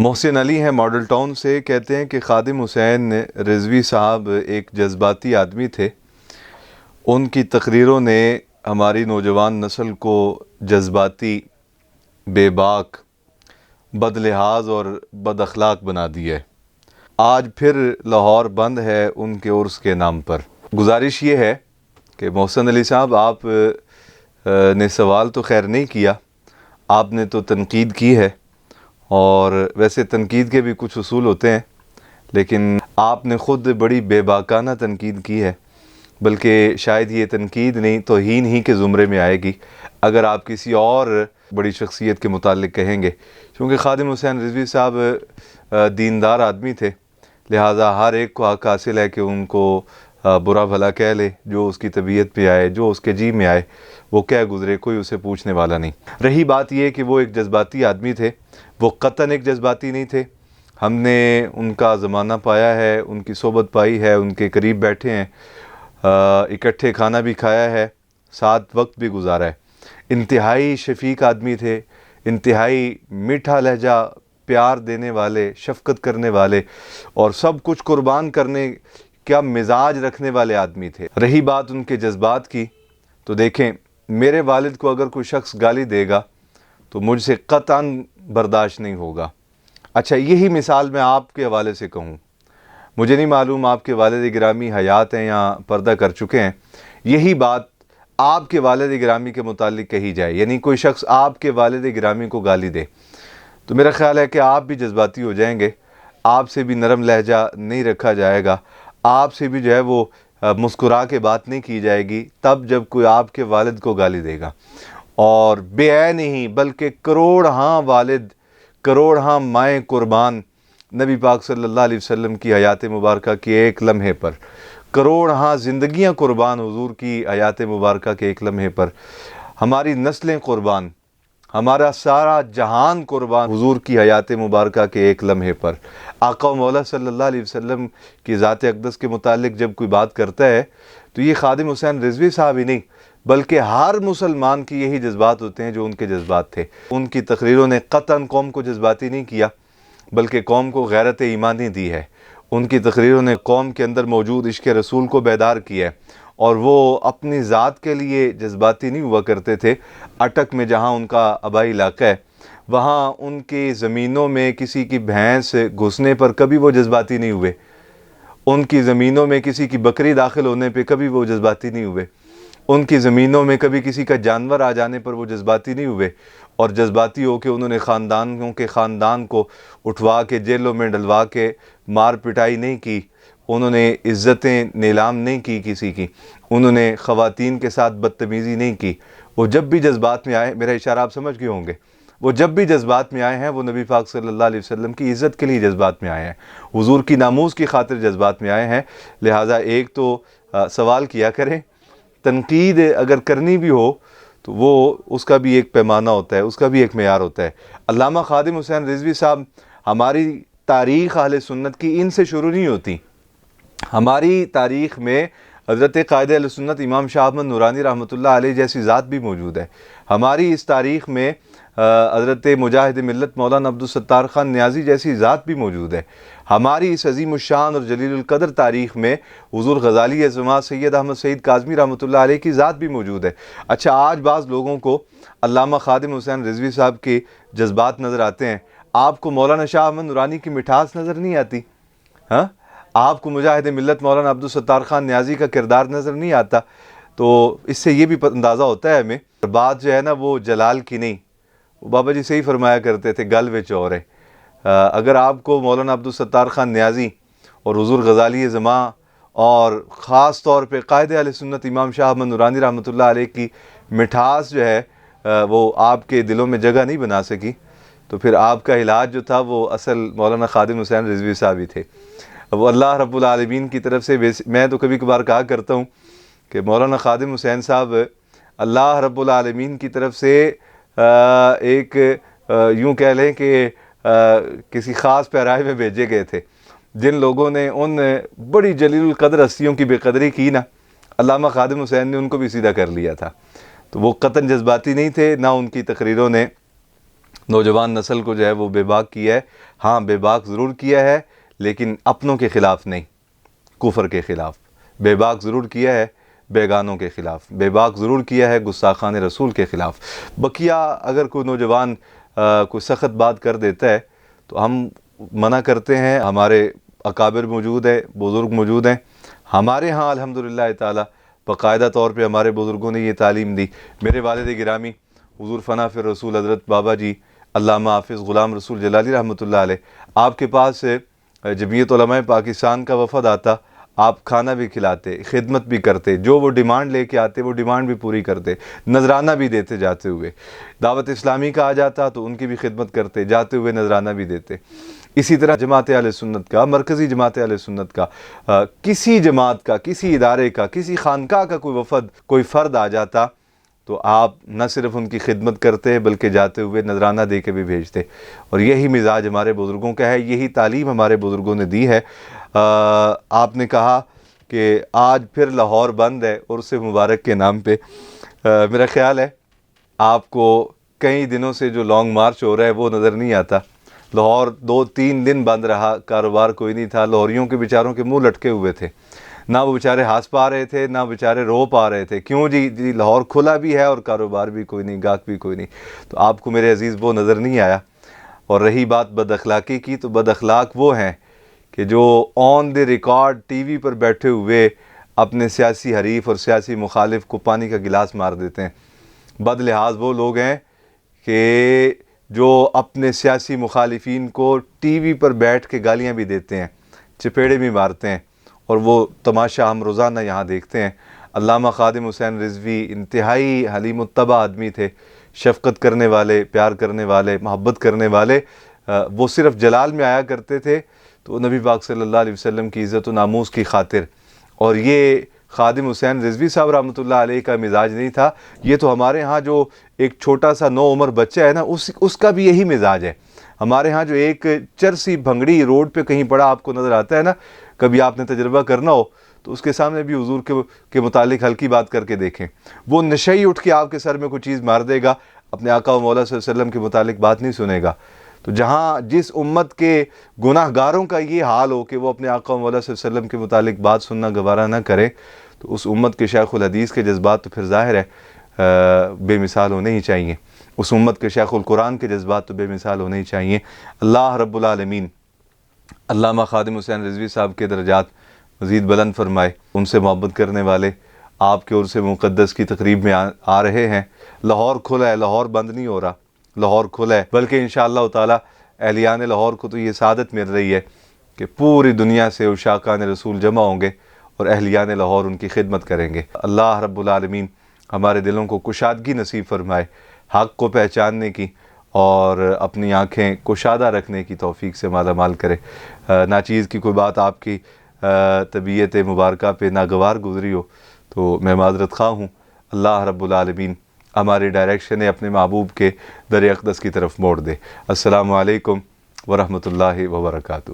محسن علی ہیں model town سے، کہتے ہیں کہ خادم حسین رضوی صاحب ایک جذباتی آدمی تھے۔ ان کی تقریروں نے ہماری نوجوان نسل کو جذباتی، بے باک، بد لحاظ اور بد اخلاق بنا دیا ہے۔ آج پھر لاہور بند ہے ان کے عرس کے نام پر۔ گزارش یہ ہے کہ محسن علی صاحب، آپ نے سوال تو خیر نہیں کیا، آپ نے تو تنقید کی ہے، اور ویسے تنقید کے بھی کچھ اصول ہوتے ہیں، لیکن آپ نے خود بڑی بے باکانہ تنقید کی ہے، بلکہ شاید یہ تنقید نہیں، توہین ہی کے زمرے میں آئے گی اگر آپ کسی اور بڑی شخصیت کے متعلق کہیں گے، کیونکہ خادم حسین رضوی صاحب دیندار آدمی تھے، لہٰذا ہر ایک کو حق حاصل ہے کہ ان کو برا بھلا کہہ لے، جو اس کی طبیعت پہ آئے، جو اس کے جی میں آئے وہ کہہ گزرے، کوئی اسے پوچھنے والا نہیں۔ رہی بات یہ کہ وہ ایک جذباتی آدمی تھے، وہ قطعاً ایک جذباتی نہیں تھے۔ ہم نے ان کا زمانہ پایا ہے، ان کی صحبت پائی ہے، ان کے قریب بیٹھے ہیں، اکٹھے کھانا بھی کھایا ہے، ساتھ وقت بھی گزارا ہے۔ انتہائی شفیق آدمی تھے، انتہائی میٹھا لہجہ، پیار دینے والے، شفقت کرنے والے اور سب کچھ قربان کرنے کا مزاج رکھنے والے آدمی تھے۔ رہی بات ان کے جذبات کی، تو دیکھیں، میرے والد کو اگر کوئی شخص گالی دے گا تو مجھ سے قطعاً برداشت نہیں ہوگا۔ اچھا، یہی مثال میں آپ کے حوالے سے کہوں، مجھے نہیں معلوم آپ کے والد گرامی حیات ہیں یا پردہ کر چکے ہیں، یہی بات آپ کے والد گرامی کے متعلق کہی جائے، یعنی کوئی شخص آپ کے والد گرامی کو گالی دے، تو میرا خیال ہے کہ آپ بھی جذباتی ہو جائیں گے، آپ سے بھی نرم لہجہ نہیں رکھا جائے گا، آپ سے بھی جو ہے وہ مسکرا کے بات نہیں کی جائے گی تب جب کوئی آپ کے والد کو گالی دے گا۔ اور بے عین نہیں بلکہ کروڑ ہاں والد، کروڑ ہاں مائیں قربان نبی پاک صلی اللہ علیہ وسلم کی حیات مبارکہ کے ایک لمحے پر، کروڑ ہاں زندگیاں قربان حضور کی حیات مبارکہ کے ایک لمحے پر، ہماری نسلیں قربان، ہمارا سارا جہان قربان حضور کی حیات مبارکہ کے ایک لمحے پر۔ آقا و مولا صلی اللہ علیہ وسلم کی ذات اقدس کے متعلق جب کوئی بات کرتا ہے تو یہ خادم حسین رضوی صاحب ہی نہیں بلکہ ہر مسلمان کی یہی جذبات ہوتے ہیں جو ان کے جذبات تھے۔ ان کی تقریروں نے قطعاً قوم کو جذباتی نہیں کیا بلکہ قوم کو غیرت ایمانی دی ہے۔ ان کی تقریروں نے قوم کے اندر موجود عشق رسول کو بیدار کیا ہے، اور وہ اپنی ذات کے لیے جذباتی نہیں ہوا کرتے تھے۔ اٹک میں جہاں ان کا آبائی علاقہ ہے، وہاں ان کی زمینوں میں کسی کی بھینس گھسنے پر کبھی وہ جذباتی نہیں ہوئے، ان کی زمینوں میں کسی کی بکری داخل ہونے پہ کبھی وہ جذباتی نہیں ہوئے، ان کی زمینوں میں کبھی کسی کا جانور آ جانے پر وہ جذباتی نہیں ہوئے، اور جذباتی ہو کے انہوں نے خاندانوں کے خاندان کو اٹھوا کے جیلوں میں ڈلوا کے مار پٹائی نہیں کی، انہوں نے عزتیں نیلام نہیں کی کسی کی، انہوں نے خواتین کے ساتھ بدتمیزی نہیں کی۔ وہ جب بھی جذبات میں آئے، میرا اشارہ آپ سمجھ گئے ہوں گے، وہ جب بھی جذبات میں آئے ہیں وہ نبی پاک صلی اللہ علیہ وسلم کی عزت کے لیے جذبات میں آئے ہیں، حضور کی ناموس کی خاطر جذبات میں آئے ہیں۔ لہٰذا ایک تو سوال کیا کریں، تنقید اگر کرنی بھی ہو تو وہ اس کا بھی ایک پیمانہ ہوتا ہے، اس کا بھی ایک معیار ہوتا ہے۔ علامہ خادم حسین رضوی صاحب، ہماری تاریخ اہل سنت کی ان سے شروع نہیں ہوتی۔ ہماری تاریخ میں حضرت قائد اہل سنت امام شاہ احمد نورانی رحمۃ اللہ علیہ جیسی ذات بھی موجود ہے۔ ہماری اس تاریخ میں حضرت مجاہد ملت مولانا عبدالستار خان نیازی جیسی ذات بھی موجود ہے۔ ہماری اس عظیم الشان اور جلیل القدر تاریخ میں حضور غزالی اعظماء سید احمد سعید کاظمی رحمۃ اللہ علیہ کی ذات بھی موجود ہے۔ اچھا، آج بعض لوگوں کو علامہ خادم حسین رضوی صاحب کے جذبات نظر آتے ہیں، آپ کو مولانا شاہ احمد نورانی کی مٹھاس نظر نہیں آتی، ہاں؟ آپ کو مجاہد ملت مولانا عبدالستار خان نیازی کا کردار نظر نہیں آتا، تو اس سے یہ بھی اندازہ ہوتا ہے ہمیں، بات جو ہے نا وہ جلال کی نہیں، وہ بابا جی صحیح فرمایا کرتے تھے، گل وچ اور ہے۔ اگر آپ کو مولانا عبدالستار خان نیازی اور حضور غزالی اعظماء اور خاص طور پہ قائد اہل سنت امام شاہ احمد نورانی رحمۃ اللہ علیہ کی مٹھاس جو ہے وہ آپ کے دلوں میں جگہ نہیں بنا سکی، تو پھر آپ کا علاج جو تھا وہ اصل مولانا خادم حسین رضوی صاحب ہی تھے۔ وہ اللہ رب العالمین کی طرف سے میں تو کبھی کبھار کہا کرتا ہوں کہ مولانا خادم حسین صاحب اللہ رب العالمین کی طرف سے ایک یوں کہہ لیں کہ کسی خاص پیرائے میں بھیجے گئے تھے۔ جن لوگوں نے ان بڑی جلیل القدر ہستیوں کی بے قدری کی نا، علامہ خادم حسین نے ان کو بھی سیدھا کر لیا تھا۔ تو وہ قطعاً جذباتی نہیں تھے، نہ ان کی تقریروں نے نوجوان نسل کو جو ہے وہ بے باک کیا ہے۔ ہاں بے باک ضرور کیا ہے لیکن اپنوں کے خلاف نہیں، کفر کے خلاف۔ بے باک ضرور کیا ہے بیگانوں کے خلاف، بے باک ضرور کیا ہے گستاخان رسول کے خلاف۔ بقیہ اگر کوئی نوجوان کوئی سخت بات کر دیتا ہے تو ہم منع کرتے ہیں، ہمارے اکابر موجود ہیں، بزرگ موجود ہیں۔ ہمارے ہاں الحمدللہ تعالی باقاعدہ طور پہ ہمارے بزرگوں نے یہ تعلیم دی۔ میرے والد گرامی حضور فنا فی الرسول حضرت بابا جی علامہ حافظ غلام رسول جلالی رحمۃ اللہ علیہ، آپ کے پاس جمعیت علماء پاکستان کا وفد آتا، آپ کھانا بھی کھلاتے، خدمت بھی کرتے، جو وہ ڈیمانڈ لے کے آتے وہ ڈیمانڈ بھی پوری کرتے، نذرانہ بھی دیتے جاتے ہوئے۔ دعوت اسلامی کا آ جاتا تو ان کی بھی خدمت کرتے، جاتے ہوئے نذرانہ بھی دیتے۔ اسی طرح جماعت اہل سنت کا، مرکزی جماعت اہل سنت کا، کسی جماعت کا، کسی ادارے کا، کسی خانقاہ کا کوئی وفد، کوئی فرد آ جاتا تو آپ نہ صرف ان کی خدمت کرتے بلکہ جاتے ہوئے نذرانہ دے کے بھی بھیجتے۔ اور یہی مزاج ہمارے بزرگوں کا ہے، یہی تعلیم ہمارے بزرگوں نے دی ہے۔ آپ نے کہا کہ آج پھر لاہور بند ہے عرس مبارک کے نام پہ۔ میرا خیال ہے آپ کو کئی دنوں سے جو لانگ مارچ ہو رہا ہے وہ نظر نہیں آتا۔ لاہور 2-3 دن بند رہا، کاروبار کوئی نہیں تھا، لاہوریوں کے بیچاروں کے منہ لٹکے ہوئے تھے، نہ وہ بیچارے ہنس پا رہے تھے نہ بیچارے رو پا رہے تھے۔ کیوں جی لاہور کھلا بھی ہے اور کاروبار بھی کوئی نہیں، گاہک بھی کوئی نہیں۔ تو آپ کو میرے عزیز وہ نظر نہیں آیا۔ اور رہی بات بد اخلاقی کی، تو بد اخلاق وہ ہیں کہ جو آن دی ریکارڈ ٹی وی پر بیٹھے ہوئے اپنے سیاسی حریف اور سیاسی مخالف کو پانی کا گلاس مار دیتے ہیں۔ بد لحاظ وہ لوگ ہیں کہ جو اپنے سیاسی مخالفین کو ٹی وی پر بیٹھ کے گالیاں بھی دیتے ہیں، چپیڑے بھی مارتے ہیں، اور وہ تماشا ہم روزانہ یہاں دیکھتے ہیں۔ علامہ خادم حسین رضوی انتہائی حلیم الطبع آدمی تھے، شفقت کرنے والے، پیار کرنے والے، محبت کرنے والے۔ وہ صرف جلال میں آیا کرتے تھے تو نبی پاک صلی اللہ علیہ وسلم کی عزت و ناموس کی خاطر، اور یہ خادم حسین رضوی صاحب رحمۃ اللہ علیہ کا مزاج نہیں تھا۔ یہ تو ہمارے ہاں جو ایک چھوٹا سا نو عمر بچہ ہے نا، اس کا بھی یہی مزاج ہے۔ ہمارے ہاں جو ایک چرسی بھنگڑی روڈ پہ کہیں پڑا آپ کو نظر آتا ہے نا، کبھی آپ نے تجربہ کرنا ہو تو اس کے سامنے بھی حضور کے متعلق ہلکی بات کر کے دیکھیں، وہ نشئی اٹھ کے آپ کے سر میں کوئی چیز مار دے گا، اپنے آقا و مولا صلی اللہ علیہ وسلم کے متعلق بات نہیں سنے گا۔ تو جہاں جس امت کے گناہ گاروں کا یہ حال ہو کہ وہ اپنے آقا و مولا صلی اللہ علیہ وسلم کے متعلق بات سننا گوارہ نہ کرے، تو اس امت کے شیخ الحدیث کے جذبات تو پھر ظاہر ہے بے مثال ہونے ہی چاہیے، اس امت کے شیخ القرآن کے جذبات تو بے مثال ہونے ہی چاہیے۔ اللہ رب العالمین علامہ خادم حسین رضوی صاحب کے درجات مزید بلند فرمائے۔ ان سے محبت کرنے والے آپ کے عرس مقدس کی تقریب میں آ رہے ہیں۔ لاہور کھلا ہے، لاہور بند نہیں ہو رہا، لاہور کھلا ہے، بلکہ انشاءاللہ تعالی اہلیان لاہور کو تو یہ سعادت مل رہی ہے کہ پوری دنیا سے عشاقان رسول جمع ہوں گے اور اہلیان لاہور ان کی خدمت کریں گے۔ اللہ رب العالمین ہمارے دلوں کو کشادگی نصیب فرمائے، حق کو پہچاننے کی اور اپنی آنکھیں کشادہ رکھنے کی توفیق سے مالا مال کرے۔ ناچیز کی کوئی بات آپ کی طبیعت مبارکہ پہ ناگوار گزری ہو تو میں معذرت خواہ ہوں۔ اللہ رب العالمین ہمارے ڈائریکشن اپنے محبوب کے در اقدس کی طرف موڑ دے۔ السلام علیکم ورحمۃ اللہ وبرکاتہ۔